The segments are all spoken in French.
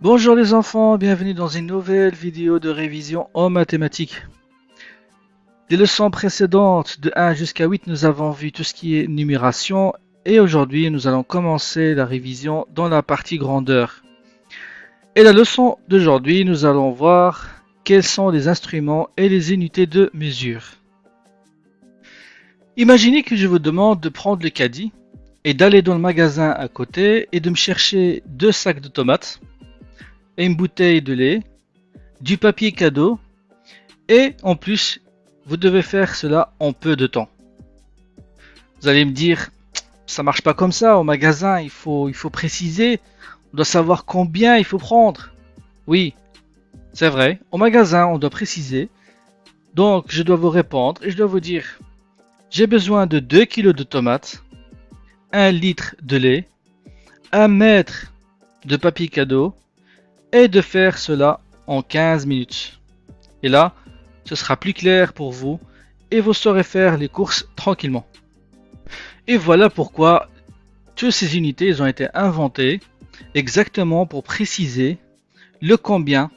Bonjour les enfants, bienvenue dans une nouvelle vidéo de révision en mathématiques. Des leçons précédentes de 1 jusqu'à 8, nous avons vu tout ce qui est numération et aujourd'hui nous allons commencer la révision dans la partie grandeur. Et la leçon d'aujourd'hui, nous allons voir quels sont les instruments et les unités de mesure. Imaginez que je vous demande de prendre le caddie et d'aller dans le magasin à côté et de me chercher 2 sacs de tomates, une bouteille de lait, du papier cadeau et en plus vous devez faire cela en peu de temps. Vous allez me dire, ça marche pas comme ça au magasin, il faut préciser, on doit savoir combien il faut prendre. Oui, c'est vrai, au magasin on doit préciser, donc je dois vous répondre et je dois vous dire, j'ai besoin de 2 kg de tomates, 1 litre de lait, 1 mètre de papier cadeau et de faire cela en 15 minutes. Et là, ce sera plus clair pour vous et vous saurez faire les courses tranquillement. Et voilà pourquoi toutes ces unités ont été inventées exactement pour préciser le combien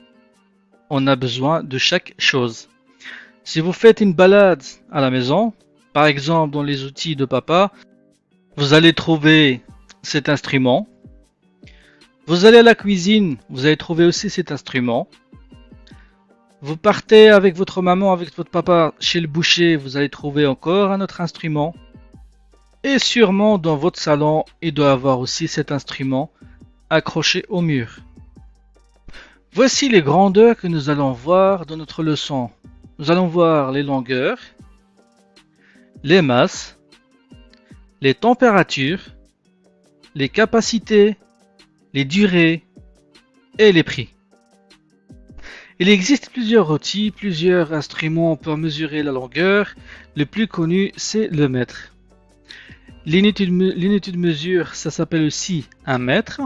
on a besoin de chaque chose. Si vous faites une balade à la maison, par exemple dans les outils de papa, vous allez trouver cet instrument. Vous allez à la cuisine, vous allez trouver aussi cet instrument. Vous partez avec votre maman, avec votre papa chez le boucher, vous allez trouver encore un autre instrument. Et sûrement dans votre salon, il doit y avoir aussi cet instrument accroché au mur. Voici les grandeurs que nous allons voir dans notre leçon. Nous allons voir les longueurs, les masses, les températures, les capacités, les durées et les prix. Il existe plusieurs outils, plusieurs instruments pour mesurer la longueur. Le plus connu, c'est le mètre. L'unité de mesure, ça s'appelle aussi un mètre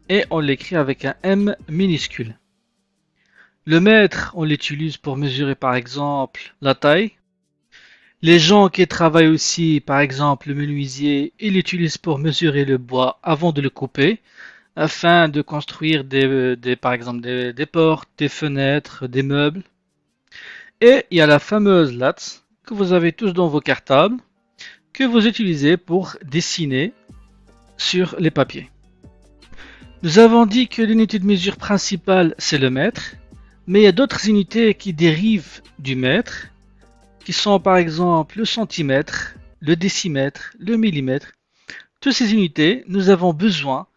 et on l'écrit avec un M minuscule. Le mètre, on l'utilise pour mesurer par exemple la taille. Les gens qui travaillent aussi, par exemple le menuisier, ils l'utilisent pour mesurer le bois avant de le couper, afin de construire par exemple des portes, des fenêtres, des meubles. Et il y a la fameuse latte que vous avez tous dans vos cartables, que vous utilisez pour dessiner sur les papiers. Nous avons dit que l'unité de mesure principale, c'est le mètre, mais il y a d'autres unités qui dérivent du mètre, qui sont par exemple le centimètre, le décimètre, le millimètre. Toutes ces unités, nous avons besoin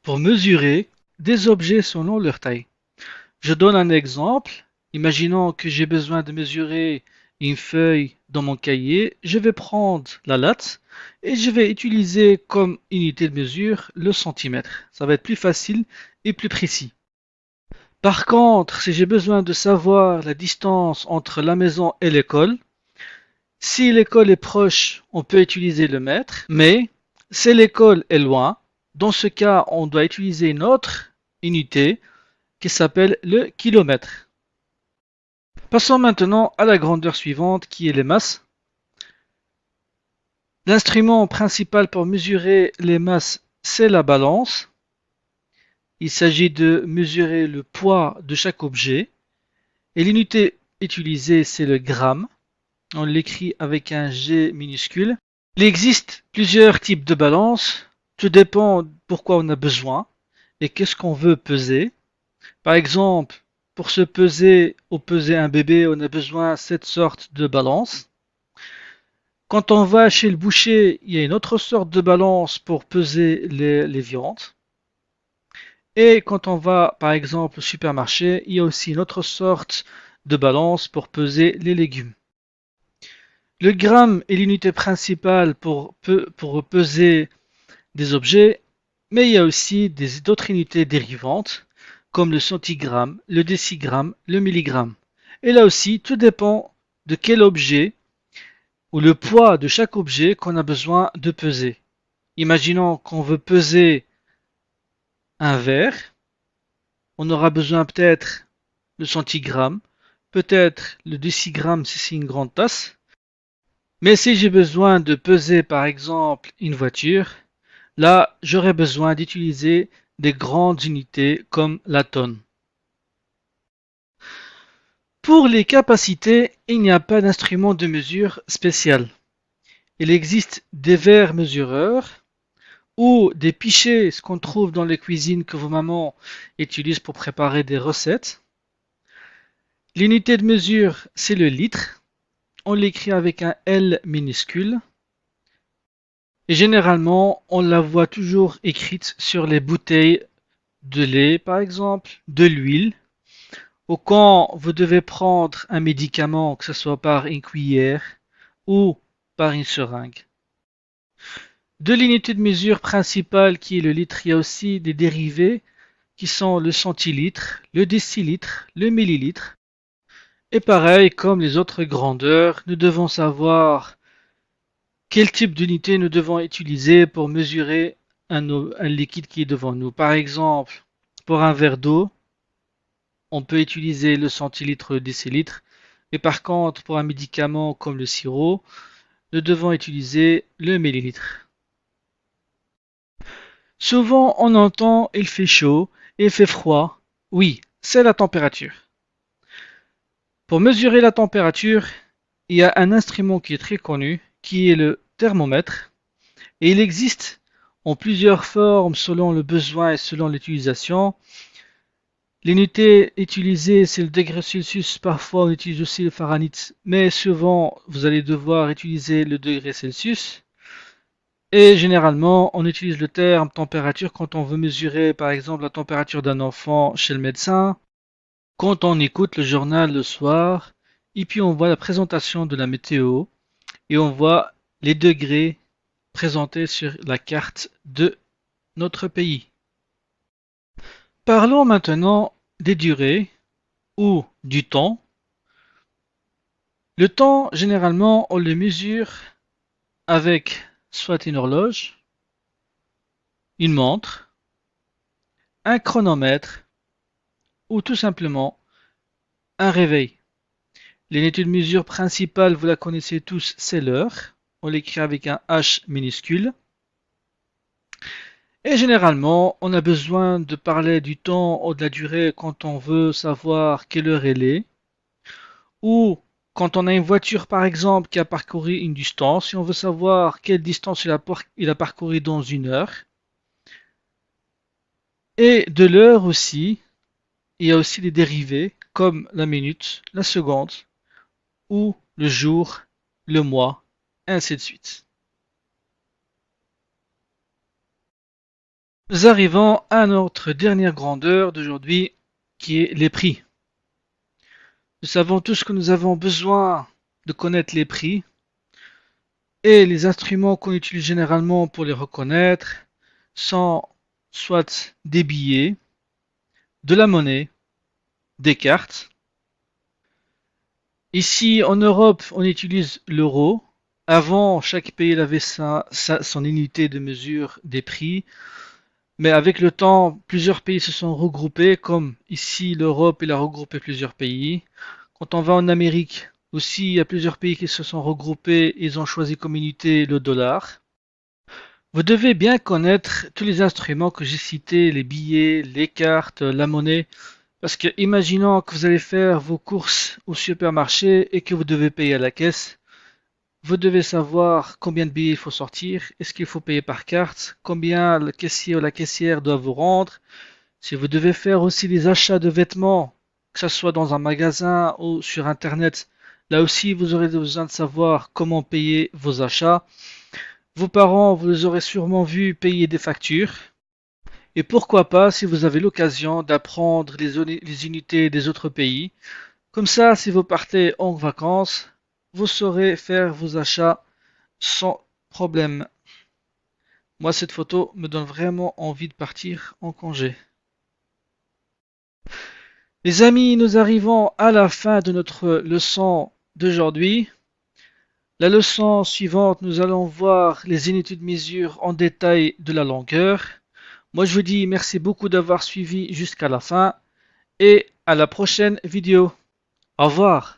pour mesurer des objets selon leur taille. Je donne un exemple. Imaginons que j'ai besoin de mesurer une feuille dans mon cahier. Je vais prendre la latte et je vais utiliser comme unité de mesure le centimètre. Ça va être plus facile et plus précis. Par contre, si j'ai besoin de savoir la distance entre la maison et l'école, si l'école est proche, on peut utiliser le mètre, mais si l'école est loin, dans ce cas, on doit utiliser une autre unité qui s'appelle le kilomètre. Passons maintenant à la grandeur suivante qui est les masses. L'instrument principal pour mesurer les masses, c'est la balance. Il s'agit de mesurer le poids de chaque objet. Et l'unité utilisée, c'est le gramme. On l'écrit avec un G minuscule. Il existe plusieurs types de balance. Tout dépend de pourquoi on a besoin et qu'est-ce qu'on veut peser. Par exemple, pour se peser ou peser un bébé, on a besoin de cette sorte de balance. Quand on va chez le boucher, il y a une autre sorte de balance pour peser les viandes. Et quand on va, par exemple, au supermarché, il y a aussi une autre sorte de balance pour peser les légumes. Le gramme est l'unité principale pour peser des objets, mais il y a aussi d'autres unités dérivantes, comme le centigramme, le décigramme, le milligramme. Et là aussi, tout dépend de quel objet ou le poids de chaque objet qu'on a besoin de peser. Imaginons qu'on veut peser un verre, on aura besoin peut-être le centigramme, peut-être le décigramme si c'est une grande tasse. Mais si j'ai besoin de peser par exemple une voiture, là j'aurai besoin d'utiliser des grandes unités comme la tonne. Pour les capacités, il n'y a pas d'instrument de mesure spécial. Il existe des verres mesureurs ou des pichets, ce qu'on trouve dans les cuisines que vos mamans utilisent pour préparer des recettes. L'unité de mesure, c'est le litre. On l'écrit avec un L minuscule. Et généralement, on la voit toujours écrite sur les bouteilles de lait, par exemple, de l'huile, ou quand vous devez prendre un médicament, que ce soit par une cuillère ou par une seringue. De l'unité de mesure principale qui est le litre, il y a aussi des dérivés qui sont le centilitre, le décilitre, le millilitre. Et pareil, comme les autres grandeurs, nous devons savoir quel type d'unité nous devons utiliser pour mesurer un liquide qui est devant nous. Par exemple, pour un verre d'eau, on peut utiliser le centilitre, le décilitre. Et par contre, pour un médicament comme le sirop, nous devons utiliser le millilitre. Souvent, on entend il fait chaud, il fait froid. Oui, c'est la température. Pour mesurer la température, il y a un instrument qui est très connu, qui est le thermomètre. Et il existe en plusieurs formes selon le besoin et selon l'utilisation. L'unité utilisée, c'est le degré Celsius. Parfois, on utilise aussi le Fahrenheit, mais souvent, vous allez devoir utiliser le degré Celsius. Et généralement, on utilise le terme température quand on veut mesurer, par exemple, la température d'un enfant chez le médecin, quand on écoute le journal le soir, et puis on voit la présentation de la météo, et on voit les degrés présentés sur la carte de notre pays. Parlons maintenant des durées ou du temps. Le temps, généralement, on le mesure avec soit une horloge, une montre, un chronomètre ou tout simplement un réveil. L'unité de mesure principale, vous la connaissez tous, c'est l'heure. On l'écrit avec un H minuscule. Et généralement, on a besoin de parler du temps ou de la durée quand on veut savoir quelle heure elle est. Ou quand on a une voiture, par exemple, qui a parcouru une distance, et on veut savoir quelle distance il a parcouru dans une heure. Et de l'heure aussi, il y a aussi des dérivés comme la minute, la seconde, ou le jour, le mois, ainsi de suite. Nous arrivons à notre dernière grandeur d'aujourd'hui, qui est les prix. Nous savons tous que nous avons besoin de connaître les prix et les instruments qu'on utilise généralement pour les reconnaître sont soit des billets, de la monnaie, des cartes. Ici en Europe, on utilise l'euro. Avant, chaque pays avait son unité de mesure des prix. Mais avec le temps, plusieurs pays se sont regroupés, comme ici l'Europe, il a regroupé plusieurs pays. Quand on va en Amérique, aussi, il y a plusieurs pays qui se sont regroupés, ils ont choisi comme unité le dollar. Vous devez bien connaître tous les instruments que j'ai cités, les billets, les cartes, la monnaie, parce que imaginons que vous allez faire vos courses au supermarché et que vous devez payer à la caisse. Vous devez savoir combien de billets il faut sortir, est-ce qu'il faut payer par carte, combien le caissier ou la caissière doit vous rendre. Si vous devez faire aussi des achats de vêtements, que ce soit dans un magasin ou sur Internet, là aussi vous aurez besoin de savoir comment payer vos achats. Vos parents, vous les aurez sûrement vus payer des factures. Et pourquoi pas, si vous avez l'occasion d'apprendre les unités des autres pays. Comme ça, si vous partez en vacances, vous saurez faire vos achats sans problème. Moi, cette photo me donne vraiment envie de partir en congé. Les amis, nous arrivons à la fin de notre leçon d'aujourd'hui. La leçon suivante, nous allons voir les unités de mesure en détail de la longueur. Moi, je vous dis merci beaucoup d'avoir suivi jusqu'à la fin et à la prochaine vidéo. Au revoir.